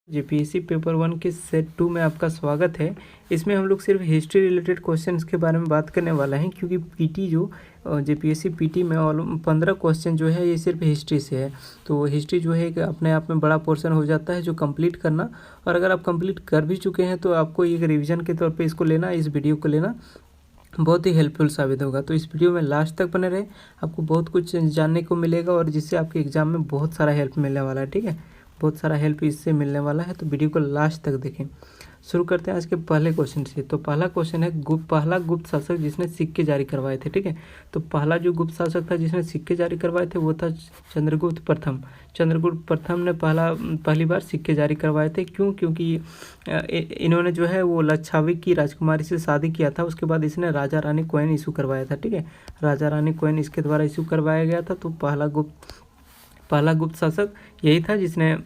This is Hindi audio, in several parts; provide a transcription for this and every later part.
जेपीएससी पेपर 1 के सेट 2 में आपका स्वागत है। इसमें हम लोग सिर्फ हिस्ट्री रिलेटेड क्वेश्चंस के बारे में बात करने वाला हैं, क्योंकि पीटी जो जेपीएससी पीटी में 15 क्वेश्चन जो है ये सिर्फ हिस्ट्री से है। तो हिस्ट्री जो है एक अपने आप में बड़ा पोर्शन हो जाता है जो कंप्लीट करना, और अगर आप कंप्लीट कर भी चुके हैं तो आपको एक रिवीजन के तौर पे इसको लेना, इस वीडियो को लेना बहुत ही हेल्पफुल साबित होगा। तो इस वीडियो में लास्ट तक बने रहे, आपको बहुत कुछ जानने को मिलेगा और जिससे आपके एग्जाम में बहुत सारा हेल्प मिलने वाला है। ठीक है, बहुत सारा हेल्प इससे मिलने वाला है, तो वीडियो को लास्ट तक देखें। शुरू करते हैं आज के पहले क्वेश्चन से। तो पहला क्वेश्चन है पहला गुप्त शासक जिसने सिक्के जारी करवाए थे। ठीक है, तो पहला जो गुप्त शासक था जिसने सिक्के जारी करवाए थे वो था चंद्रगुप्त प्रथम। चंद्रगुप्त प्रथम ने पहली बार सिक्के जारी करवाए थे। क्यों? क्योंकि इन्होंने जो है वो लच्छावी की राजकुमारी से शादी किया था। उसके बाद इसने राजा रानी कॉइन इशू करवाया था। ठीक है, राजा रानी कॉइन इसके द्वारा इशू करवाया गया था। तो पहला गुप्त शासक यही था जिसने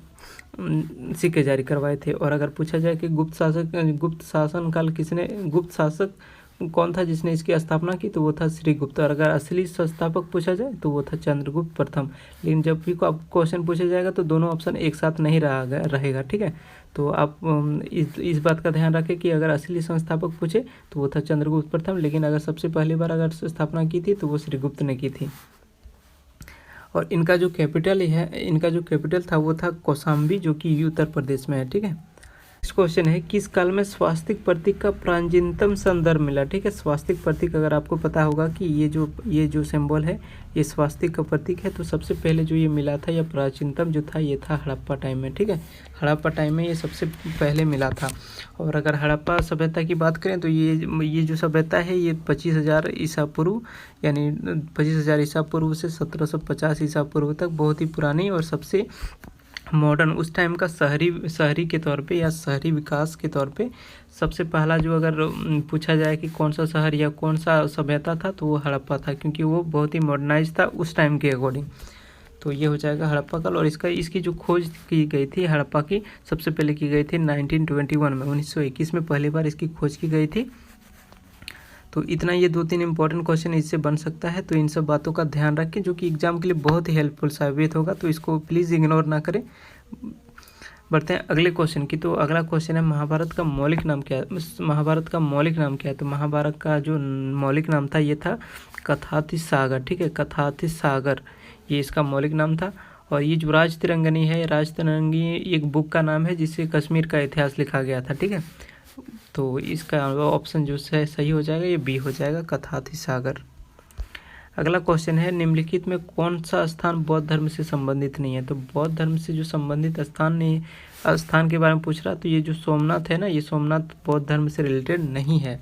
सिक्के जारी करवाए थे। और अगर पूछा जाए कि गुप्त शासन काल गुप्त शासक कौन था जिसने इसकी स्थापना की, तो वो था श्रीगुप्त। और अगर असली संस्थापक पूछा जाए तो वो था चंद्रगुप्त प्रथम। लेकिन जब भी क्वेश्चन पूछा जाएगा तो दोनों ऑप्शन एक साथ नहीं रहेगा। ठीक है, तो आप इस बात का ध्यान रखें कि अगर असली संस्थापक पूछे तो वो था चंद्रगुप्त प्रथम, लेकिन अगर सबसे पहली बार अगर स्थापना की थी तो वो श्रीगुप्त ने की थी। और इनका जो कैपिटल था वो था कौशाम्बी, जो कि उत्तर प्रदेश में है। ठीक है, नेक्स्ट क्वेश्चन है किस काल में स्वास्तिक प्रतीक का प्राचीनतम संदर्भ मिला। ठीक है, स्वास्तिक प्रतीक अगर आपको पता होगा कि ये जो सिंबल है ये स्वास्तिक का प्रतीक है, तो सबसे पहले जो ये मिला था या प्राचीनतम जो था ये था हड़प्पा टाइम में। ठीक है, हड़प्पा टाइम में ये सबसे पहले मिला था। और अगर हड़प्पा सभ्यता की बात करें तो ये जो सभ्यता है ये 25,000 ईसा पूर्व यानी 25,000 ईसा पूर्व से 1750 ईसा पूर्व तक बहुत ही पुरानी और सबसे मॉडर्न उस टाइम का शहरी के तौर पे या शहरी विकास के तौर पे सबसे पहला जो अगर पूछा जाए कि कौन सा शहर या कौन सा सभ्यता था तो वो हड़प्पा था, क्योंकि वो बहुत ही मॉडर्नाइज था उस टाइम के अकॉर्डिंग। तो ये हो जाएगा हड़प्पा काल। और इसकी जो खोज की गई थी हड़प्पा की सबसे पहले की गई थी 1921 में, 1921 में पहली बार इसकी खोज की गई थी। तो इतना ये 2-3 इंपॉर्टेंट क्वेश्चन इससे बन सकता है, तो इन सब बातों का ध्यान रखें जो कि एग्जाम के लिए बहुत ही हेल्पफुल साबित होगा। तो इसको प्लीज़ इग्नोर ना करें। बढ़ते हैं अगले क्वेश्चन की। तो अगला क्वेश्चन है महाभारत का मौलिक नाम क्या है। महाभारत का मौलिक नाम क्या है? तो महाभारत का जो मौलिक नाम था ये था कथातीस सागर। ठीक है, कथातीस सागर ये इसका मौलिक नाम था। और ये जो राज तिरंगनी है, राज तिरंगी एक बुक का नाम है जिससे कश्मीर का इतिहास लिखा गया था। ठीक है, तो इसका ऑप्शन जो है सही हो जाएगा, ये बी हो जाएगा, कथातीस सागर। अगला क्वेश्चन है निम्नलिखित में कौन सा स्थान बौद्ध धर्म से संबंधित नहीं है। तो बौद्ध धर्म से जो संबंधित स्थान के बारे में पूछ रहा, तो ये जो सोमनाथ है ना, ये सोमनाथ बौद्ध धर्म से रिलेटेड नहीं है।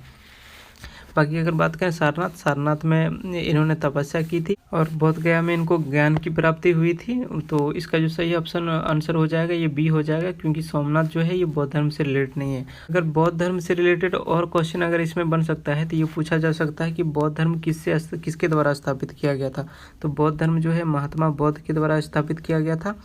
बाकी अगर बात करें सारनाथ में इन्होंने तपस्या की थी और बोध गया में इनको ज्ञान की प्राप्ति हुई थी। तो इसका जो सही ऑप्शन आंसर हो जाएगा ये बी हो जाएगा, क्योंकि सोमनाथ जो है ये बौद्ध धर्म से रिलेटेड नहीं है। अगर बौद्ध धर्म से रिलेटेड और क्वेश्चन अगर इसमें बन सकता है तो ये पूछा जा सकता है कि बौद्ध धर्म किसके द्वारा स्थापित किया गया था। तो बौद्ध धर्म जो है महात्मा बौद्ध के द्वारा स्थापित किया गया था।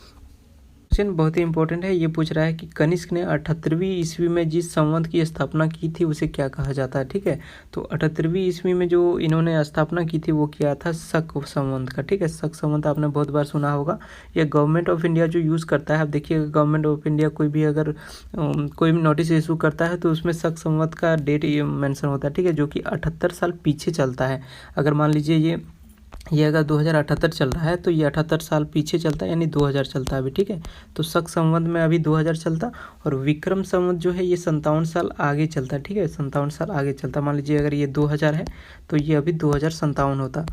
क्वेश्चन बहुत ही इंपॉर्टेंट है, ये पूछ रहा है कि कनिष्क ने 78वीं ईस्वी में जिस संवत की स्थापना की थी उसे क्या कहा जाता है। ठीक है, तो 78वीं ईस्वी में जो इन्होंने स्थापना की थी वो क्या था, शक संवत का। ठीक है, शक संवत आपने बहुत बार सुना होगा। ये गवर्नमेंट ऑफ इंडिया जो यूज़ करता है, आप देखिए गवर्नमेंट ऑफ इंडिया कोई भी नोटिस इशू करता है तो उसमें शक संवत का डेट मेंशन होता है। ठीक है, जो कि 78 साल पीछे चलता है। अगर मान लीजिए ये अगर 2078 चल रहा है तो ये 78 साल पीछे चलता है, यानी 2000 चलता है अभी। ठीक है, तो शक संवत में अभी 2000 चलता, और विक्रम संवत जो है ये 57 साल आगे चलता है। ठीक है, 57 साल आगे चलता। मान लीजिए अगर ये 2000 है तो ये अभी 2057 होता।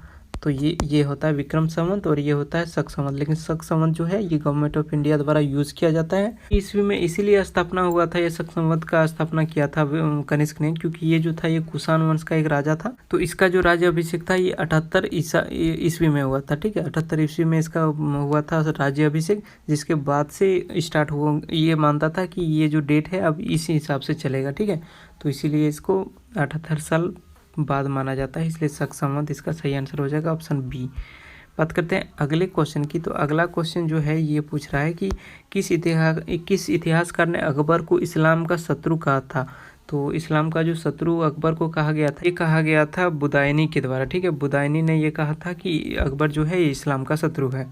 तो ये होता है विक्रम संवत और ये होता है शक संवत। लेकिन शक संवत जो है ये गवर्नमेंट ऑफ इंडिया द्वारा यूज़ किया जाता है। ईस्वी में इसीलिए स्थापना हुआ था, ये शक संवत का स्थापना किया था कनिष्क ने, क्योंकि ये जो था ये कुषाण वंश का एक राजा था। तो इसका जो राज्य अभिषेक था ये 78 ईस्वी में हुआ था। ठीक है, 78 ईस्वी में इसका हुआ था राज्य अभिषेक, जिसके बाद से स्टार्ट हुआ। ये मानता था कि ये जो डेट है अब इसी हिसाब से चलेगा। ठीक है, तो इसीलिए इसको 78 साल बाद माना जाता है, इसलिए शक संवत इसका सही आंसर हो जाएगा, ऑप्शन बी। बात करते हैं अगले क्वेश्चन की। तो अगला क्वेश्चन जो है ये पूछ रहा है कि किस इतिहासकार ने अकबर को इस्लाम का शत्रु कहा था। तो इस्लाम का जो शत्रु अकबर को कहा गया था, ये कहा गया था बुदायनी के द्वारा। ठीक है, बुदायनी ने ये कहा था कि अकबर जो है ये इस्लाम का शत्रु है।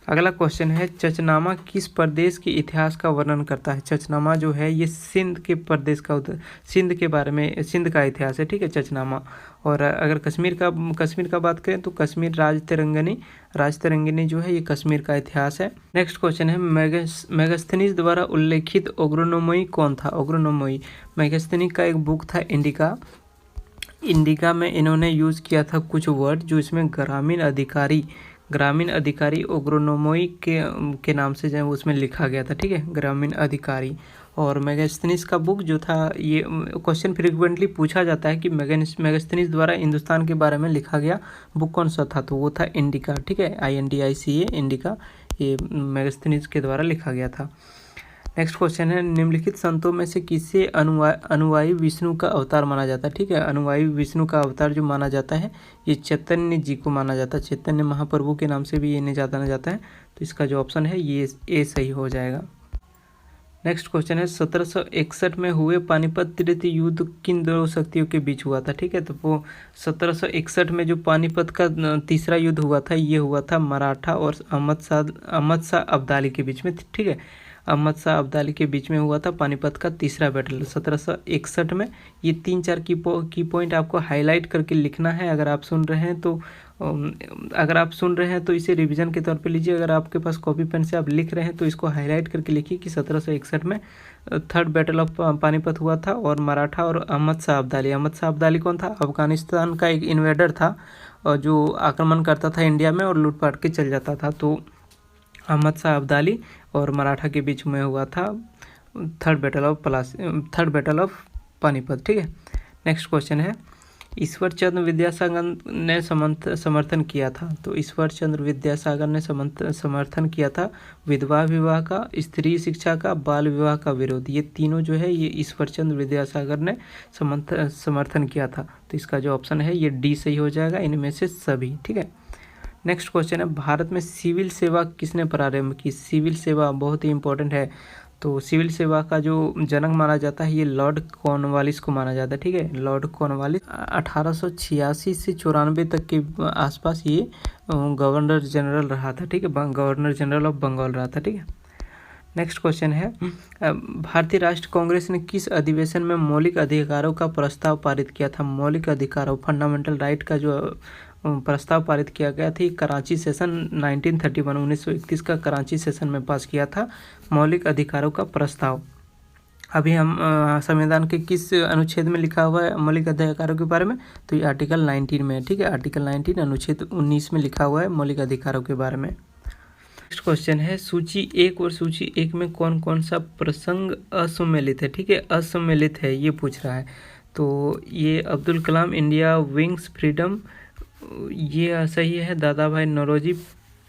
अगला क्वेश्चन है, चचनामा किस प्रदेश के इतिहास का वर्णन करता है? चचनामा जो है ये सिंध के प्रदेश का सिंध के बारे में, सिंध का इतिहास है, ठीक है, चचनामा। और अगर कश्मीर का बात करें तो कश्मीर राजतरंगिनी जो है ये कश्मीर का इतिहास है। नेक्स्ट क्वेश्चन है, मेगास्थनीज द्वारा उल्लेखित ओग्रोनोमोई कौन था? ओग्रोनोमोई मेगास्थनी का एक बुक था इंडिका में इन्होंने यूज़ किया था कुछ वर्ड जो इसमें ग्रामीण अधिकारी ओग्रोनोमोई के नाम से जो है उसमें लिखा गया था, ठीक है, ग्रामीण अधिकारी। और मेगास्थनीज का बुक जो था, ये क्वेश्चन फ्रीक्वेंटली पूछा जाता है कि मेगास्थनीज द्वारा हिंदुस्तान के बारे में लिखा गया बुक कौन सा था, तो वो था इंडिका, ठीक है, INDICA इंडिका, ये मेगास्थनीज के द्वारा लिखा गया था। नेक्स्ट क्वेश्चन है, निम्नलिखित संतों में से किसे अनुयायी विष्णु का अवतार माना जाता है? ठीक है, अनुयायी विष्णु का अवतार जो माना जाता है ये चैतन्य जी को माना जाता है, चैतन्य महाप्रभु के नाम से भी इन्हें जाना जाता है। तो इसका जो ऑप्शन है ये ए सही हो जाएगा। नेक्स्ट क्वेश्चन है, 1761 में हुए पानीपत तृतीय युद्ध किन दो शक्तियों के बीच हुआ था? ठीक है, तो वो 1761 में जो पानीपत का तीसरा युद्ध हुआ था ये हुआ था मराठा और अहमद शाह अब्दाली के बीच में, ठीक है, अहमद शाह अब्दाली के बीच में हुआ था पानीपत का तीसरा बैटल 1761 में। ये 3-4 की पॉइंट आपको हाईलाइट करके लिखना है। अगर आप सुन रहे हैं तो इसे रिवीजन के तौर पे लीजिए। अगर आपके पास कॉपी पेन से आप लिख रहे हैं तो इसको हाईलाइट करके लिखिए कि 1761 में थर्ड बैटल ऑफ पानीपत हुआ था और मराठा और अहमद शाह अब्दाली कौन था? अफगानिस्तान का एक इन्वेडर था और जो आक्रमण करता था इंडिया में और लूटपाट के चल जाता था। तो अहमद शाह अब्दाली और मराठा के बीच में हुआ था थर्ड बैटल ऑफ पानीपत, ठीक है। नेक्स्ट क्वेश्चन है, ईश्वर चंद्र विद्यासागर ने समर्थन किया था। तो ईश्वर चंद्र विद्यासागर ने समर्थन किया था विधवा विवाह का, स्त्री शिक्षा का, बाल विवाह का विरोध। ये तीनों जो है ये ईश्वर चंद्र विद्यासागर ने समर्थन किया था। तो इसका जो ऑप्शन है ये डी सही हो जाएगा, इनमें से सभी, ठीक है। नेक्स्ट क्वेश्चन है, भारत में सिविल सेवा किसने प्रारंभ की? सिविल सेवा बहुत ही इंपॉर्टेंट है। तो सिविल सेवा का जो जनक माना जाता है ये लॉर्ड कॉर्नवालिस को माना जाता है, ठीक है, लॉर्ड कॉर्नवालिस 1886 से 94 तक के आसपास ये गवर्नर जनरल रहा था, ठीक है, गवर्नर जनरल ऑफ बंगाल रहा था, ठीक है। नेक्स्ट क्वेश्चन है, भारतीय राष्ट्रीय कांग्रेस ने किस अधिवेशन में मौलिक अधिकारों का प्रस्ताव पारित किया था? मौलिक अधिकारों, फंडामेंटल राइट का जो प्रस्ताव पारित किया गया था कराची सेशन 1931 का कराची सेशन में पास किया था मौलिक अधिकारों का प्रस्ताव। अभी हम संविधान के किस अनुच्छेद में लिखा हुआ है मौलिक अधिकारों के बारे में? तो ये आर्टिकल 19 में है, ठीक है, आर्टिकल 19 अनुच्छेद 19 में लिखा हुआ है मौलिक अधिकारों के बारे में। नेक्स्ट क्वेश्चन है, सूची 1 और सूची 1 में कौन कौन सा प्रसंग असम्मिलित है? ठीक है, असम्मिलित है ये पूछ रहा है। तो ये Abdul Kalam India wings freedom, ये सही है। Dadabhai Naoroji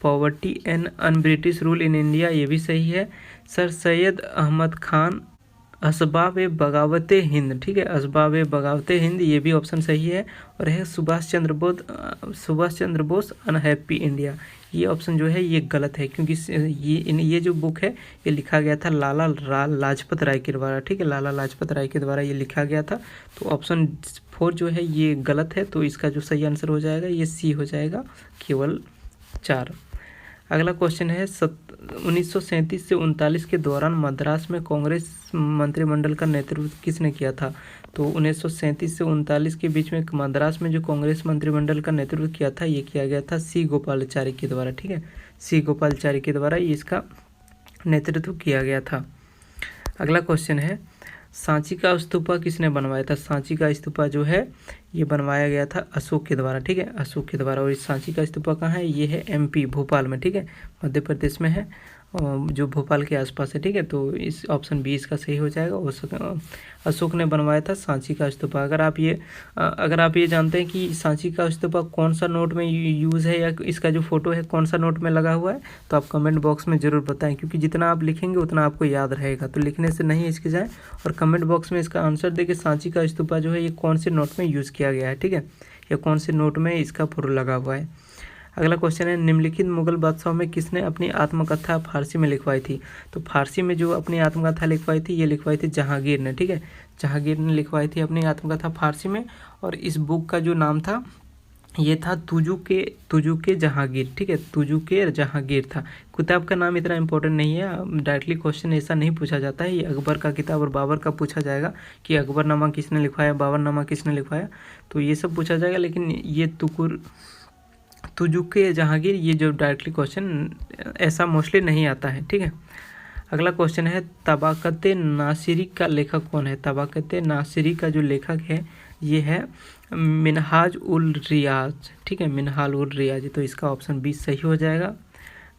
poverty and un British rule in India, ये भी सही है। सर सैयद अहमद खान असबाब बगावत हिंद, ठीक है, असबाब बगावत हिंद, ये भी ऑप्शन सही है। और है सुभाष चंद्र बोस अनहैप्पी इंडिया, ये ऑप्शन जो है ये गलत है क्योंकि ये जो बुक है ये लिखा गया था लाला लाजपत राय के द्वारा, ठीक है, लाला लाजपत राय के द्वारा ये लिखा गया था। तो ऑप्शन 4 जो है ये गलत है। तो इसका जो सही आंसर हो जाएगा ये सी हो जाएगा, केवल 4। अगला क्वेश्चन है, 1937 से 39 के दौरान मद्रास में कांग्रेस मंत्रिमंडल का नेतृत्व किसने किया था? तो 1937 से 39 के बीच में मद्रास में जो कांग्रेस मंत्रिमंडल का नेतृत्व किया था ये किया गया था सी गोपालाचारी के द्वारा, ठीक है, सी गोपालाचारी के द्वारा ये इसका नेतृत्व किया गया था। अगला क्वेश्चन है, सांची का स्तूपा किसने बनवाया था? सांची का स्तूपा जो है ये बनवाया गया था अशोक के द्वारा, ठीक है, अशोक के द्वारा। और इस सांची का स्तूपा कहाँ है? ये है MP भोपाल में, ठीक है, मध्य प्रदेश में है, जो भोपाल के आसपास है, ठीक है। तो इस ऑप्शन बी इसका सही हो जाएगा। अशोक ने बनवाया था सांची का स्तूपा। अगर आप ये जानते हैं कि सांची का स्तूपा कौन सा नोट में यूज़ है या इसका जो फोटो है कौन सा नोट में लगा हुआ है तो आप कमेंट बॉक्स में ज़रूर बताएं, क्योंकि जितना आप लिखेंगे उतना आपको याद रहेगा। तो लिखने से नहीं हिचकिचाएं और कमेंट बॉक्स में इसका आंसर दें कि सांची का स्तूपा जो है ये कौन से नोट में यूज़ किया गया है, ठीक है, या कौन से नोट में इसका फोटो लगा हुआ है। अगला क्वेश्चन है, निम्नलिखित मुगल बादशाहों में किसने अपनी आत्मकथा फारसी में लिखवाई थी? तो फारसी में जो अपनी आत्मकथा लिखवाई थी ये लिखवाई थी जहांगीर ने, ठीक है, जहांगीर ने लिखवाई थी अपनी आत्मकथा फारसी में। और इस बुक का जो नाम था ये था तुजुके जहांगीर, ठीक है, तुजुके जहांगीर था। किताब का नाम इतना इंपॉर्टेंट नहीं है, डायरेक्टली क्वेश्चन ऐसा नहीं पूछा जाता है। ये अकबर का किताब और बाबर का पूछा जाएगा कि अकबरनामा किसने लिखवाया, बाबरनामा किसने लिखवाया, तो ये सब पूछा जाएगा। लेकिन ये तुजुके जहांगीर ये जो डायरेक्टली क्वेश्चन ऐसा मोस्टली नहीं आता है, ठीक है। अगला क्वेश्चन है तबाकत नासिरी का लेखक कौन है। तबाकत नासिरी का जो लेखक है ये है मिनहाज उल रियाज, ठीक है, मिनहाल उल रियाज, तो इसका ऑप्शन 20 सही हो जाएगा।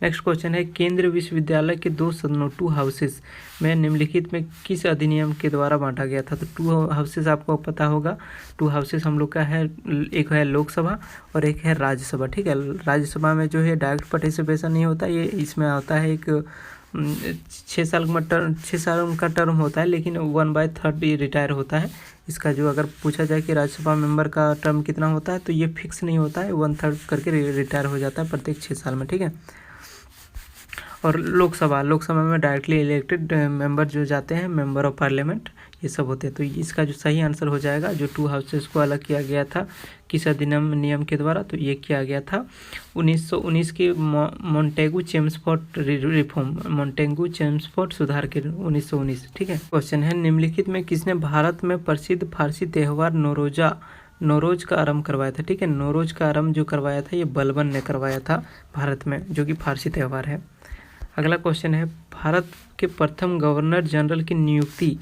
नेक्स्ट क्वेश्चन है केंद्रीय विश्वविद्यालय के 2 सदनों 2 हाउसेस में निम्नलिखित में किस अधिनियम के द्वारा बांटा गया था। तो 2 हाउसेस आपको पता होगा, 2 हाउसेस हम लोग का है, एक है लोकसभा और एक है राज्यसभा, ठीक है। राज्यसभा में जो है डायरेक्ट पार्टिसिपेशन नहीं होता, ये इसमें आता है एक 6 साल का टर्म होता है, लेकिन 1/3 रिटायर होता है। इसका जो अगर पूछा जाए कि राज्यसभा मेंबर का टर्म कितना होता है तो ये फिक्स नहीं होता है, 1/3 करके रिटायर हो जाता है प्रत्येक 6 साल में, ठीक है। और लोकसभा में डायरेक्टली इलेक्टेड मेंबर जो जाते हैं, मेंबर ऑफ पार्लियामेंट, ये सब होते हैं। तो इसका जो सही आंसर हो जाएगा, जो 2 हाउसेस को अलग किया गया था किस अधिनियम नियम के द्वारा, तो ये किया गया था 1919 के Montagu Chelmsford reform, Montagu Chelmsford सुधार के 1919, ठीक है। क्वेश्चन है निम्नलिखित में किसने भारत में प्रसिद्ध फारसी त्यौहार नौरोज का आरंभ करवाया था, ठीक है। नौरोज का आरंभ जो करवाया था ये बलबन ने करवाया था भारत में, जो कि फारसी त्यौहार है। अगला क्वेश्चन है भारत के प्रथम गवर्नर जनरल की नियुक्ति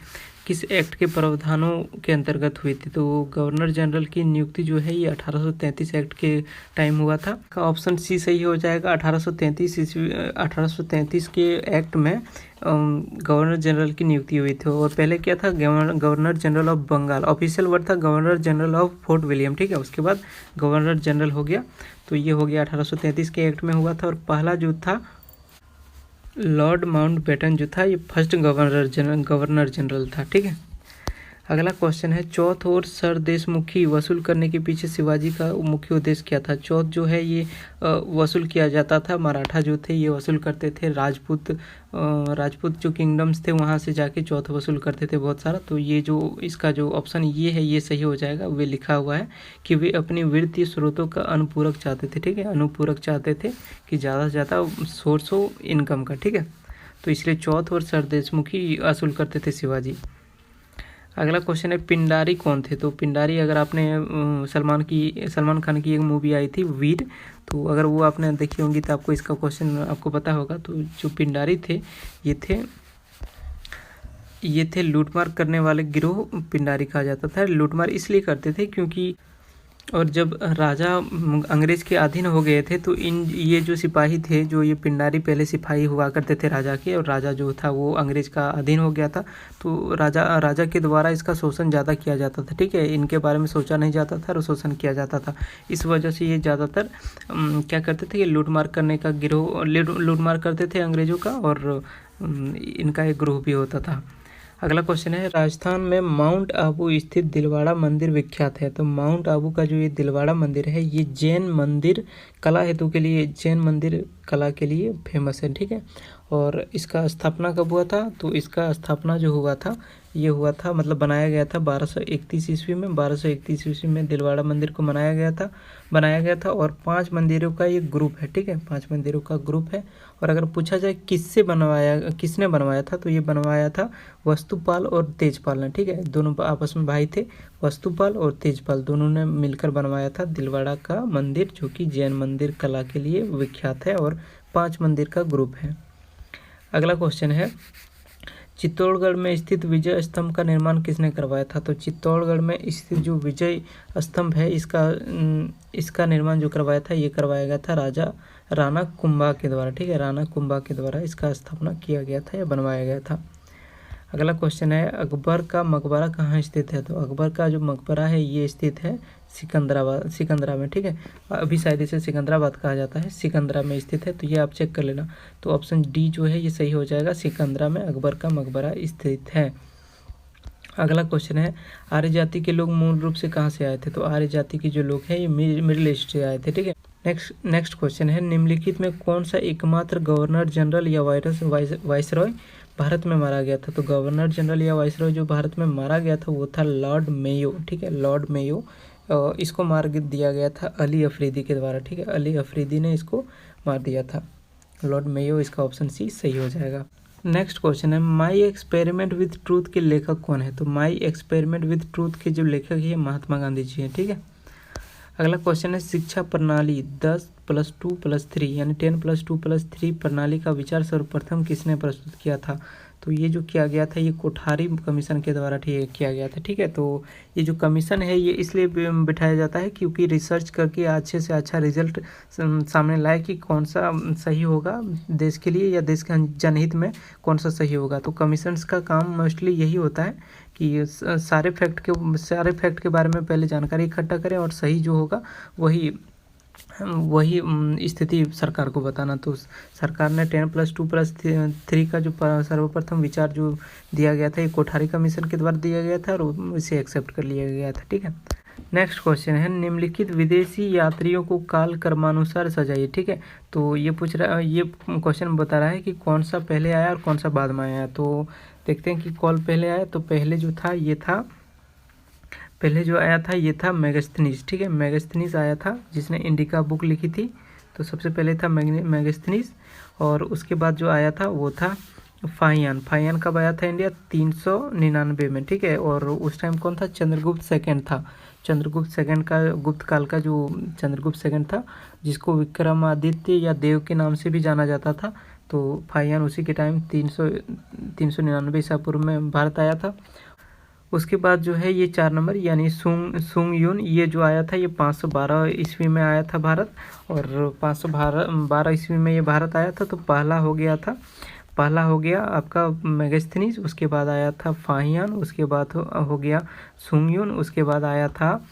किस एक्ट के प्रावधानों के अंतर्गत हुई थी। तो गवर्नर जनरल की नियुक्ति जो है ये 1833 एक्ट के टाइम हुआ था। का ऑप्शन सी सही हो जाएगा। 1833 के एक्ट में गवर्नर जनरल की नियुक्ति हुई थी। और पहले क्या था, governor general of Bengal, official word था governor general of Fort William, ठीक है। उसके बाद गवर्नर जनरल हो गया, तो ये हो गया 1833 के एक्ट में हुआ था। और पहला जो था लॉर्ड माउंटबेटन जो था ये फर्स्ट गवर्नर जनरल था, ठीक है। अगला क्वेश्चन है चौथ और सरदेशमुखी वसूल करने के पीछे शिवाजी का मुख्य उद्देश्य क्या था। चौथ जो है ये वसूल किया जाता था, मराठा जो थे ये वसूल करते थे, राजपूत जो किंगडम्स थे वहाँ से जाके चौथ वसूल करते थे बहुत सारा। तो ये जो इसका जो ऑप्शन ये है ये सही हो जाएगा। वे लिखा हुआ है कि वे अपनी वित्तीय स्रोतों का अनुपूरक चाहते थे, ठीक है, अनुपूरक चाहते थे कि ज़्यादा से ज़्यादा सोर्स हो इनकम का, ठीक है। तो इसलिए चौथ और सरदेशमुखी वसूल करते थे शिवाजी। अगला क्वेश्चन है पिंडारी कौन थे। तो पिंडारी अगर आपने सलमान खान की एक मूवी आई थी वीर, तो अगर वो आपने देखी होंगी तो आपको इसका क्वेश्चन आपको पता होगा। तो जो पिंडारी थे ये थे लूटमार करने वाले गिरोह पिंडारी कहा जाता था। लूटमार इसलिए करते थे क्योंकि और जब राजा अंग्रेज के अधीन हो गए थे तो ये जो सिपाही थे, जो ये पिंडारी पहले सिपाही हुआ करते थे राजा के, और राजा जो था वो अंग्रेज का अधीन हो गया था, तो राजा के द्वारा इसका शोषण ज़्यादा किया जाता था, ठीक है। इनके बारे में सोचा नहीं जाता था और शोषण किया जाता था। इस वजह से ये ज़्यादातर क्या करते थे, ये लूटमार करने का गिरोह लूटमार करते थे अंग्रेज़ों का, और इनका एक ग्रोह भी होता था। अगला क्वेश्चन है राजस्थान में माउंट आबू स्थित दिलवाड़ा मंदिर विख्यात है। तो माउंट आबू का जो ये दिलवाड़ा मंदिर है ये जैन मंदिर कला हेतु के लिए, जैन मंदिर कला के लिए फेमस है, ठीक है। और इसका स्थापना कब हुआ था। तो इसका स्थापना जो हुआ था ये हुआ था मतलब बनाया गया था 1231 ईस्वी में। 1231 ईस्वी में दिलवाड़ा मंदिर को बनाया गया था और 5 मंदिरों का ये ग्रुप है, ठीक है, 5 मंदिरों का ग्रुप है। और अगर पूछा जाए किसने बनवाया था, तो ये बनवाया था वस्तुपाल और तेजपाल ने, ठीक है। दोनों आपस में भाई थे, वस्तुपाल और तेजपाल, दोनों ने मिलकर बनवाया था दिलवाड़ा का मंदिर, जो कि जैन मंदिर कला के लिए विख्यात है और 5 मंदिर का ग्रुप है। अगला क्वेश्चन है चित्तौड़गढ़ में स्थित विजय स्तंभ का निर्माण किसने करवाया था। तो चित्तौड़गढ़ में स्थित जो विजय स्तंभ है इसका निर्माण जो करवाया था ये करवाया गया था राणा कुंभा के द्वारा, ठीक है। राणा कुंभा के द्वारा इसका स्थापना किया गया था या बनवाया गया था। अगला क्वेश्चन है अकबर का मकबरा कहाँ स्थित है। तो अकबर का जो मकबरा है ये स्थित है सिकंदरा में, ठीक है। अभी शायद इसे सिकंदराबाद कहा जाता है, सिकंदरा में स्थित है, तो ये आप चेक कर लेना। तो ऑप्शन डी जो है ये सही हो जाएगा, सिकंदरा में अकबर का मकबरा स्थित है। अगला क्वेश्चन है आर्य जाति के लोग मूल रूप से कहाँ से आए थे। तो आर्य जाति के जो लोग हैं ये मिडिल ईस्ट से आए थे, ठीक है। नेक्स्ट क्वेश्चन है निम्नलिखित में कौन सा एकमात्र गवर्नर जनरल या वाइसरॉय भारत में मारा गया था। तो गवर्नर जनरल या वाइसरॉय जो भारत में मारा गया था वो था लॉर्ड मेयो, ठीक है। लॉर्ड मेयो इसको मार दिया गया था अली अफरीदी के द्वारा, ठीक है, अली अफरीदी ने इसको मार दिया था। लॉर्ड मेयो, इसका ऑप्शन सी सही हो जाएगा। नेक्स्ट क्वेश्चन है माई एक्सपेरिमेंट विथ ट्रूथ के लेखक कौन है? तो माई एक्सपेरिमेंट विथ ट्रूथ के जो लेखक है महात्मा गांधी जी हैं, ठीक है। अगला क्वेश्चन है शिक्षा प्रणाली 10+2+3 यानी 10+2+3 प्रणाली का विचार सर्वप्रथम किसने प्रस्तुत किया था? तो ये जो किया गया था ये कोठारी कमीशन के द्वारा किया गया था, ठीक है। तो ये जो कमीशन है ये इसलिए बिठाया जाता है क्योंकि रिसर्च करके अच्छे से अच्छा रिजल्ट सामने लाए कि कौन सा सही होगा देश के लिए या देश के जनहित में कौन सा सही होगा। तो कमीशंस का काम मोस्टली यही होता है कि सारे फैक्ट के बारे में पहले जानकारी इकट्ठा करें और सही जो होगा वही स्थिति सरकार को बताना। तो सरकार ने 10+2+3 का जो सर्वप्रथम विचार जो दिया गया था ये कोठारी कमीशन के द्वारा दिया गया था और इसे एक्सेप्ट कर लिया गया था, ठीक है। नेक्स्ट क्वेश्चन है निम्नलिखित विदेशी यात्रियों को काल क्रमानुसार सजाइए, ठीक है। तो ये क्वेश्चन बता रहा है कि कौन सा पहले आया और कौन सा बाद में आया। तो देखते हैं कि कॉल पहले आया। तो पहले जो आया था ये था मेगास्थनीज, ठीक है। मेगास्थनीज आया था जिसने इंडिका बुक लिखी थी। तो सबसे पहले था मेगास्थनीज और उसके बाद जो आया था वो था फाहियान कब आया था इंडिया? 399 में, ठीक है। और उस टाइम कौन था? चंद्रगुप्त सेकंड था। चंद्रगुप्त सेकंड का गुप्त काल का जो चंद्रगुप्त सेकंड था जिसको विक्रमादित्य या देव के नाम से भी जाना जाता था। तो फाहियान उसी के टाइम 399 ईसा पूर्व में भारत आया था। उसके बाद जो है ये 4 नंबर यानी सुंग यून ये जो आया था ये 512 ईस्वी में आया था भारत और 512 ईस्वी में ये भारत आया था। तो पहला हो गया आपका मेगास्थनीज, उसके बाद आया था फाहियान, उसके बाद हो गया सुंग यून, उसके बाद आया था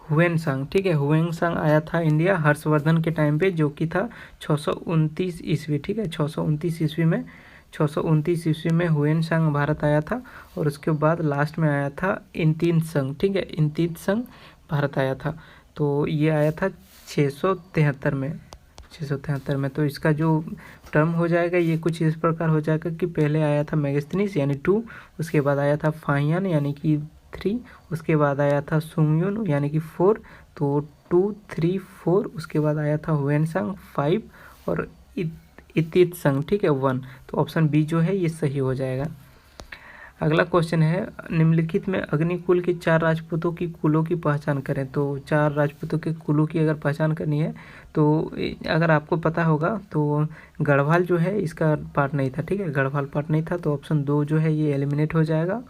हुएनसांग, ठीक है। हुएनसांग आया था इंडिया हर्षवर्धन के टाइम पे जो कि था 629 ईस्वी, ठीक है। 629 ईस्वी में हुएनसांग भारत आया था और उसके बाद लास्ट में आया था इंतीनसंग, ठीक है। इंतीनसंग भारत आया था। तो ये आया था 673 में। तो इसका जो टर्म हो जाएगा ये कुछ इस प्रकार हो जाएगा कि पहले आया था मेगास्थनीज यानी 2, उसके बाद आया था फाहियान यानी कि 3, उसके बाद आया था सुंगयून यानी कि 4, तो 2, 3, 4, उसके बाद आया था हुएनसांग 5 और इंतीनसंग, ठीक है 1। तो ऑप्शन बी जो है ये सही हो जाएगा। अगला क्वेश्चन है निम्नलिखित में अग्निकुल के 4 राजपूतों की कुलों की पहचान करें। तो 4 राजपूतों के कुलों की अगर पहचान करनी है तो अगर आपको पता होगा तो गढ़वाल जो है इसका पार्ट नहीं था, ठीक है। गढ़वाल पार्ट नहीं था तो ऑप्शन 2 जो है ये एलिमिनेट हो जाएगा।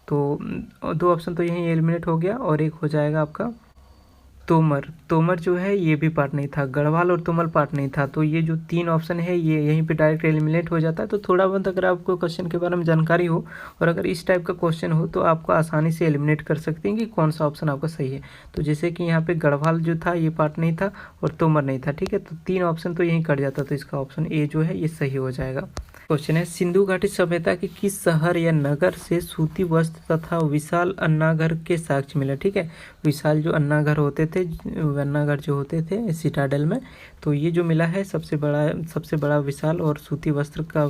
तो 2 ऑप्शन तो यहीं एलिमिनेट हो गया और एक हो जाएगा आपका तोमर जो है ये भी पार्ट नहीं था। गढ़वाल और तोमर पार्ट नहीं था। तो ये जो 3 ऑप्शन है ये यहीं पे डायरेक्ट एलिमिनेट हो जाता है। तो थोड़ा बहुत अगर आपको क्वेश्चन के बारे में जानकारी हो और अगर इस टाइप का क्वेश्चन हो तो आपको आसानी से एलिमिनेट कर सकते हैं कि कौन सा ऑप्शन आपका सही है। तो जैसे कि यहाँ पे गढ़वाल जो था ये पार्ट नहीं था और तोमर नहीं था, ठीक है। तो 3 ऑप्शन तो यहीं कट जाता। तो इसका ऑप्शन ए जो है ये सही हो जाएगा। क्वेश्चन है सिंधु घाटी सभ्यता के किस शहर या नगर से सूती वस्त्र तथा विशाल अन्नाघर के साक्ष्य मिले, ठीक है। विशाल जो अन्नाघर जो होते थे सिटाडेल में, तो ये जो मिला है सबसे बड़ा विशाल और सूती वस्त्र का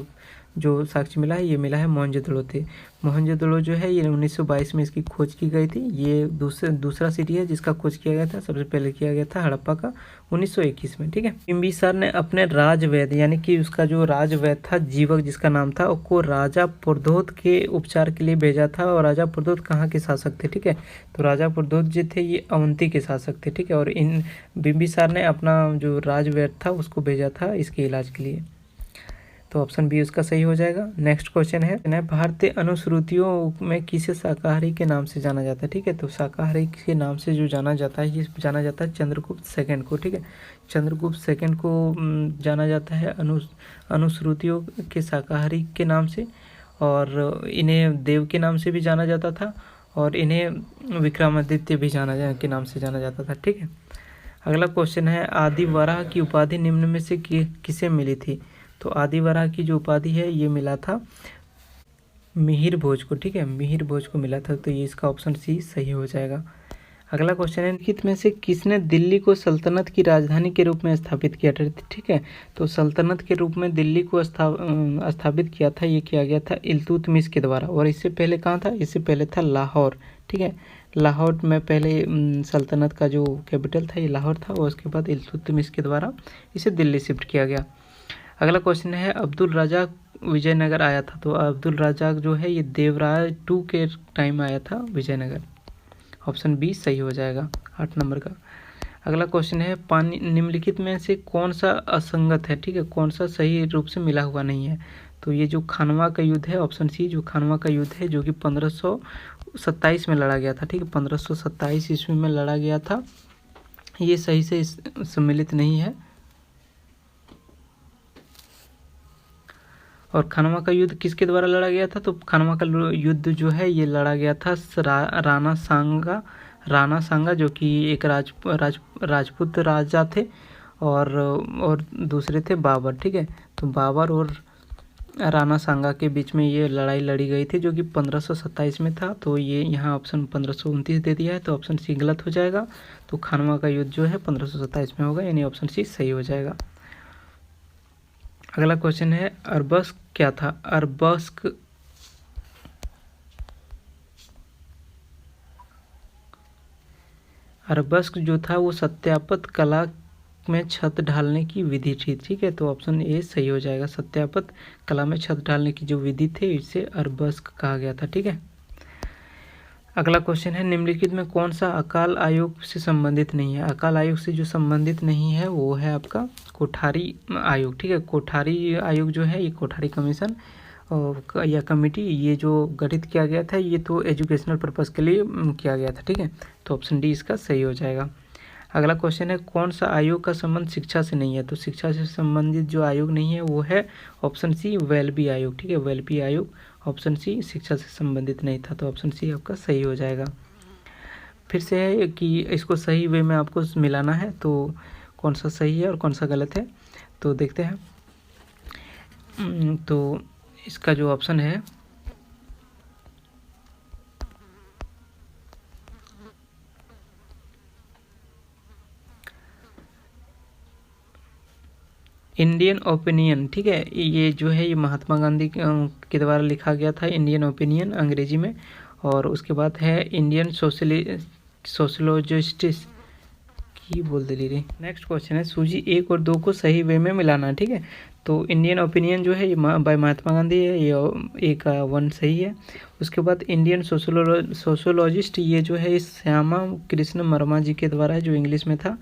जो साक्ष्य मिला है ये मिला है मोहनजोदड़ो जो है ये 1922 में इसकी खोज की गई थी। ये दूसरा सिटी है जिसका खोज किया गया था। सबसे पहले किया गया था हड़प्पा का 1921 में, ठीक है। बिंबिसार ने अपने राजवैद्य यानी कि उसका जो राजवैद्य था जीवक जिसका नाम था उसको राजा पुरंदर के उपचार के लिए भेजा था। और राजा पुरंदर कहाँ के शासक थे, ठीक है। तो राजा पुरंदर जो थे ये अवंती के शासक थे, ठीक है। और इन बिंबिसार ने अपना जो राजवैद्य था उसको भेजा था इसके इलाज के लिए। तो ऑप्शन बी उसका सही हो जाएगा। नेक्स्ट क्वेश्चन है भारतीय अनुश्रुतियों में किसे शाकाहारी के नाम से जाना जाता है, ठीक है। तो शाकाहारी के नाम से जो जाना जाता है ये जाना जाता है चंद्रगुप्त सेकंड को, ठीक है। चंद्रगुप्त सेकंड को जाना जाता है अनुश्रुतियों के शाकाहारी के नाम से और इन्हें देव के नाम से भी जाना जाता था और इन्हें विक्रमादित्य भी के नाम से जाना जाता था, ठीक है। अगला क्वेश्चन है आदिवराह की उपाधि निम्न में से किसे मिली थी। तो आदिवराह की जो उपाधि है ये मिला था मिहिर भोज को, ठीक है। मिहिर भोज को मिला था। तो ये इसका ऑप्शन सी सही हो जाएगा। अगला क्वेश्चन है, निम्नलिखित में से किसने दिल्ली को सल्तनत की राजधानी के रूप में स्थापित किया था? ठीक है, तो सल्तनत के रूप में दिल्ली को स्थापित किया था, ये किया गया था इल्तुतमिश के द्वारा। और इससे पहले कहाँ था? इससे पहले था लाहौर। ठीक है, लाहौर में पहले सल्तनत का जो कैपिटल था ये लाहौर था, और उसके बाद इल्तुतमिश के द्वारा इसे दिल्ली शिफ्ट किया गया। अगला क्वेश्चन है, अब्दुल रज़ाक विजयनगर आया था? तो अब्दुल रज़ाक जो है ये देवराय 2 के टाइम आया था विजयनगर। ऑप्शन बी सही हो जाएगा 8 नंबर का। अगला क्वेश्चन है, पानी निम्नलिखित में से कौन सा असंगत है? ठीक है, कौन सा सही रूप से मिला हुआ नहीं है? तो ये जो खानवा का युद्ध है, ऑप्शन सी, जो खानवा का युद्ध है जो कि 1527 में लड़ा गया था। ठीक है, 1527 ईस्वी में लड़ा गया था, ये सही से सम्मिलित नहीं है। और खानवा का युद्ध किसके द्वारा लड़ा गया था? तो खानवा का युद्ध जो है ये लड़ा गया था राणा सांगा जो कि एक राजपूत राजा थे, और दूसरे थे बाबर। ठीक है, तो बाबर और राणा सांगा के बीच में ये लड़ाई लड़ी गई थी, जो कि 1527 में था। तो ये यहाँ ऑप्शन 1529 दे दिया है, तो ऑप्शन सी गलत हो जाएगा। तो खानवा का युद्ध जो है 1527 में होगा, यानी ऑप्शन सी सही हो जाएगा। अगला क्वेश्चन है, अरबस्क क्या था? अरबस्क जो था वो सत्यापत कला में छत ढालने की विधि थी। ठीक है, तो ऑप्शन ए सही हो जाएगा। सत्यापत कला में छत ढालने की जो विधि थी इसे अरबस्क कहा गया था। ठीक है, अगला क्वेश्चन है, निम्नलिखित में कौन सा अकाल आयोग से संबंधित नहीं है? अकाल आयोग से जो संबंधित नहीं है वो है आपका कोठारी आयोग। ठीक है, कोठारी आयोग जो है ये कोठारी कमीशन या कमेटी, ये जो गठित किया गया था ये तो एजुकेशनल पर्पज़ के लिए किया गया था। ठीक है, तो ऑप्शन डी इसका सही हो जाएगा। अगला क्वेश्चन है, कौन सा आयोग का संबंध शिक्षा से नहीं है? तो शिक्षा से संबंधित जो आयोग नहीं है वो है ऑप्शन सी वेल्बी आयोग। ठीक है, वेल्बी आयोग, ऑप्शन सी शिक्षा से संबंधित नहीं था, तो ऑप्शन सी आपका सही हो जाएगा। फिर से है कि इसको सही वे में आपको मिलाना है, तो कौन सा सही है और कौन सा गलत है, तो देखते हैं। तो इसका जो ऑप्शन है इंडियन ओपिनियन। ठीक है, ये जो है ये महात्मा गांधी के द्वारा लिखा गया था, इंडियन ओपिनियन अंग्रेजी में। और उसके बाद है इंडियन सोशलोजिस्टिस की बोल दे रही। नेक्स्ट क्वेश्चन है, सूची 1 और 2 को सही वे में मिलाना। ठीक है, तो इंडियन ओपिनियन जो है ये बाय महात्मा गांधी है, ये एक 1 सही है। उसके बाद इंडियन सोशोलॉजिस्ट ये जो है श्यामा कृष्ण वर्मा जी के द्वारा है, जो इंग्लिश में था,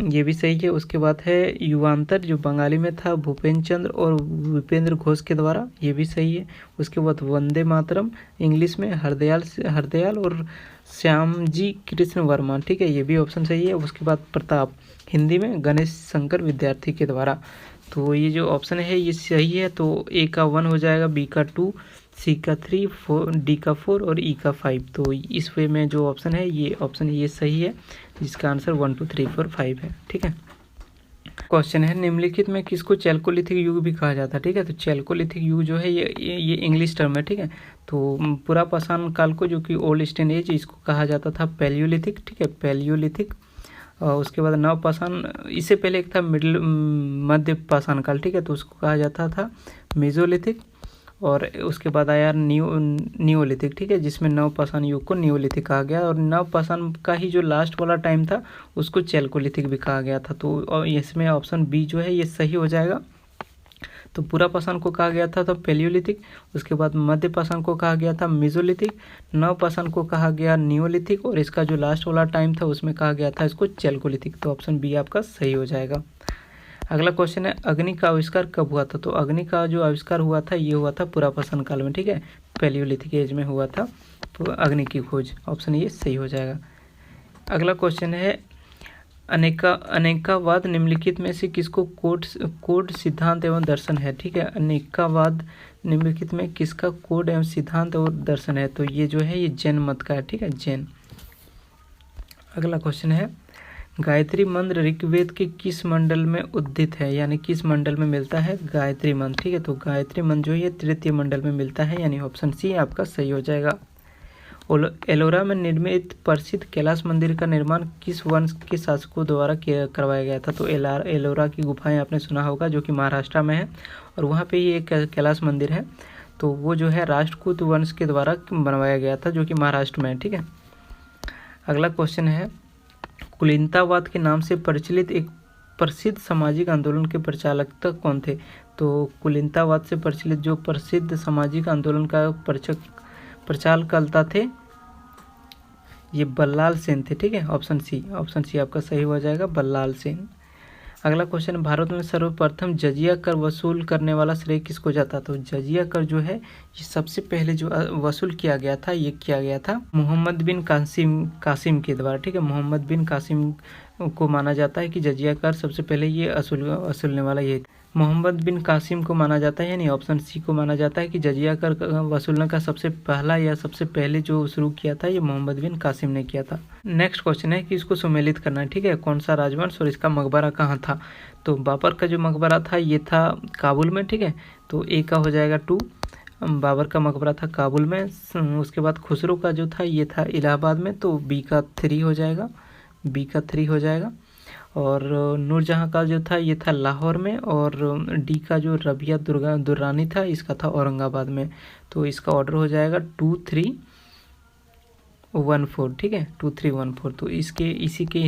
ये भी सही है। उसके बाद है युवांतर जो बंगाली में था, भूपेंद्र चंद्र और विपेंद्र घोष के द्वारा, ये भी सही है। उसके बाद वंदे मातरम इंग्लिश में हरदयाल और श्यामजी कृष्ण वर्मा। ठीक है, ये भी ऑप्शन सही है। उसके बाद प्रताप हिंदी में गणेश शंकर विद्यार्थी के द्वारा, तो ये जो ऑप्शन है ये सही है। तो ए का 1 हो जाएगा, बी का 2, सी का 3, डी का 4 और ई का 5। तो इस वे में जो ऑप्शन है ये ऑप्शन ये सही है, जिसका आंसर 1 2 3 4 5 है। ठीक है, क्वेश्चन है, निम्नलिखित में किसको चैल्कोलिथिक युग भी कहा जाता है? ठीक है, तो चैल्कोलिथिक युग जो है ये इंग्लिश टर्म है। ठीक है, तो पूरा पाषाण काल को, जो कि ओल्ड स्टोन एज, इसको कहा जाता था पैलियोलिथिक। ठीक है, पैलियोलिथिक। उसके बाद नव पाषाण, इससे पहले एक था मध्य पाषाण काल। ठीक है, तो उसको कहा जाता था मेजोलिथिक। और उसके बाद आया नियोलिथिक। ठीक है, जिसमें नव पाषाण युग को नियोलिथिक कहा गया, और नव पाषाण का ही जो लास्ट वाला टाइम था उसको चैल्कोलिथिक भी कहा गया था। तो इसमें ऑप्शन बी जो है ये सही हो जाएगा। तो पूरा पाषाण को कहा गया था तो पैलियोलिथिक, उसके बाद मध्य पाषाण को कहा गया था मेसोलिथिक, नव पाषाण को कहा गया नियोलिथिक, और इसका जो लास्ट वाला टाइम था उसमें कहा गया था इसको चैल्कोलिथिक। तो ऑप्शन बी आपका सही हो जाएगा। अगला क्वेश्चन है, अग्नि का आविष्कार कब हुआ था? तो अग्नि का जो आविष्कार हुआ था ये हुआ था पुरापाषाण काल में। ठीक है, पैलियोलिथिक एज में हुआ था अग्नि की खोज। ऑप्शन ये सही हो जाएगा। अगला क्वेश्चन है, अनेकावाद निम्नलिखित में से किसको कोड सिद्धांत एवं दर्शन है? ठीक है, अनेकावाद निम्नलिखित में किसका कोड एवं सिद्धांत और दर्शन है? तो ये जो है ये जैन मत का है। ठीक है, जैन। अगला क्वेश्चन है, गायत्री मंत्र ऋग्वेद के किस मंडल में उद्दित है, यानी किस मंडल में मिलता है गायत्री मंत्र? ठीक है, तो गायत्री मंत्र जो है तृतीय मंडल में मिलता है, यानी ऑप्शन सी आपका सही हो जाएगा। एलोरा में निर्मित प्रसिद्ध कैलाश मंदिर का निर्माण किस वंश के शासकों द्वारा करवाया गया था? तो एलोरा की गुफाएं आपने सुना होगा, जो कि महाराष्ट्र में है, और वहाँ पे ही एक कैलाश मंदिर है। तो वो जो है राष्ट्रकूट वंश के द्वारा बनवाया गया था, जो कि महाराष्ट्र में है। ठीक है, अगला क्वेश्चन है, कुलीनतावाद के नाम से प्रचलित एक प्रसिद्ध सामाजिक आंदोलन के प्रचालक कौन थे? तो कुलीनतावाद से प्रचलित जो प्रसिद्ध सामाजिक आंदोलन का प्रचालकर्ता थे, ये बल्लाल सेन थे। ठीक है, ऑप्शन सी आपका सही हो जाएगा, बल्लाल सेन। अगला क्वेश्चन, भारत में सर्वप्रथम जजिया कर वसूल करने वाला श्रेय किसको जाता? तो जजिया कर जो है ये सबसे पहले जो वसूल किया गया था, ये किया गया था मोहम्मद बिन कासिम के द्वारा। ठीक है, मोहम्मद बिन कासिम को माना जाता है कि जजिया कर सबसे पहले ये वसूलने वाला ये मोहम्मद बिन कासिम को माना जाता है, यानी ऑप्शन सी को माना जाता है कि जजिया कर वसूलने का सबसे पहले जो शुरू किया था ये मोहम्मद बिन कासिम ने किया था। नेक्स्ट क्वेश्चन है कि इसको सुमेलित करना है। ठीक है, कौन सा राजवंश और इसका मकबरा कहाँ था? तो बाबर का जो मकबरा था ये था काबुल में। ठीक है, तो ए का हो जाएगा 2, बाबर का मकबरा था काबुल में। उसके बाद खुसरो का जो था ये था इलाहाबाद में, तो बी का 3 हो जाएगा। और नूरजहाँ का जो था ये था लाहौर में, और डी का जो रबिया दुर्रानी था इसका था औरंगाबाद में। तो इसका ऑर्डर हो जाएगा 2, 3, 1, 4। ठीक है, 2, 3, 1, 4। तो इसी के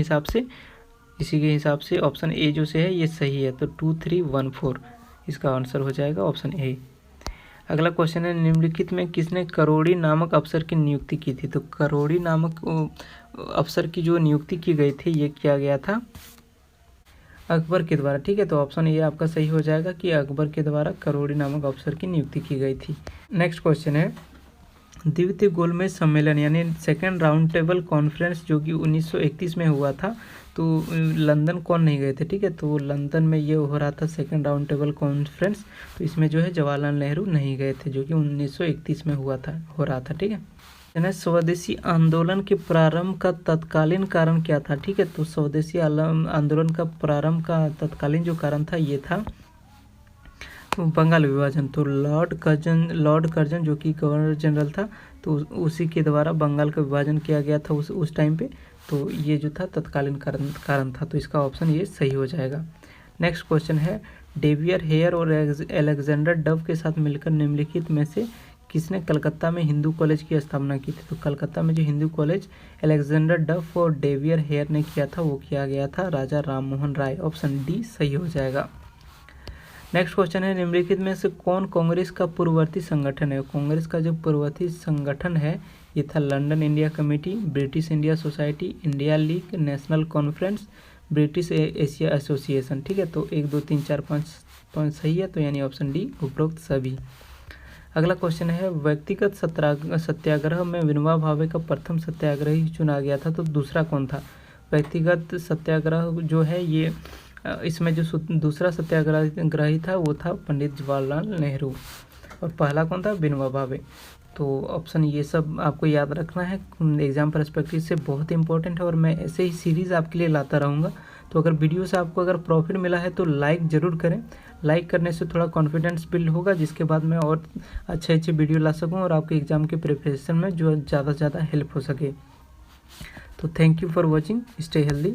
हिसाब से ऑप्शन ए जो से है ये सही है, तो 2, 3, 1, 4 इसका आंसर हो जाएगा ऑप्शन ए। अगला क्वेश्चन है, निम्नलिखित में किसने करोड़ी नामक अफसर की नियुक्ति की थी? तो करोड़ी नामक अफसर की जो नियुक्ति की गई थी ये किया गया था अकबर के द्वारा। ठीक है, तो ऑप्शन ए आपका सही हो जाएगा कि अकबर के द्वारा करोड़ी नामक अफसर की नियुक्ति की गई थी। नेक्स्ट क्वेश्चन है, द्वितीय गोलमेज सम्मेलन यानी सेकेंड राउंड टेबल कॉन्फ्रेंस जो कि 1931 में हुआ था, तो लंदन कौन नहीं गए थे? ठीक है, तो लंदन में ये हो रहा था सेकेंड राउंड टेबल कॉन्फ्रेंस, तो इसमें जो है जवाहरलाल नेहरू नहीं गए थे, जो कि 1931 में हो रहा था। ठीक है, स्वदेशी आंदोलन के प्रारंभ का तत्कालीन कारण क्या था? ठीक है, तो स्वदेशी आंदोलन का प्रारंभ का तत्कालीन जो कारण था ये था बंगाल विभाजन। तो लॉर्ड कर्जन जो कि गवर्नर जनरल था, तो उसी के द्वारा बंगाल का विभाजन किया गया था उस टाइम पे। तो ये जो था तत्कालीन कारण था, तो इसका ऑप्शन ये सही हो जाएगा। नेक्स्ट क्वेश्चन है, डेवियर हेयर और अलेक्जेंडर डव के साथ मिलकर निम्नलिखित में से किसने कलकत्ता में हिंदू कॉलेज की स्थापना की थी? तो कलकत्ता में जो हिंदू कॉलेज अलेक्जेंडर डफ और डेवियर हेयर ने किया था वो किया गया था राजा राम मोहन राय। ऑप्शन डी सही हो जाएगा। नेक्स्ट क्वेश्चन है, निम्नलिखित में से कौन कांग्रेस का पूर्ववर्ती संगठन है? कांग्रेस का जो पूर्ववर्ती संगठन है ये था London India committee, British India society, India league, national conference, British Asia association. ठीक है, तो 1, 2, 3, 4, 5 सही है, तो यानी ऑप्शन डी उपरोक्त सभी। अगला क्वेश्चन है, व्यक्तिगत सत्याग्रह में विनोबा भावे का प्रथम सत्याग्रही चुना गया था, तो दूसरा कौन था? व्यक्तिगत सत्याग्रह जो है ये इसमें जो दूसरा सत्याग्रही था वो था पंडित जवाहरलाल नेहरू, और पहला कौन था? विनोबा भावे। तो ऑप्शन ये सब आपको याद रखना है, एग्जाम पर्सपेक्टिव से बहुत इंपॉर्टेंट है, और मैं ऐसे ही सीरीज़ आपके लिए लाता रहूँगा। तो अगर वीडियो से आपको अगर प्रॉफिट मिला है तो लाइक ज़रूर करें। लाइक करने से थोड़ा कॉन्फिडेंस बिल्ड होगा, जिसके बाद मैं और अच्छे वीडियो ला सकूं और आपके एग्ज़ाम के प्रिपरेशन में जो ज़्यादा से ज़्यादा हेल्प हो सके। तो thank you for watching, stay healthy.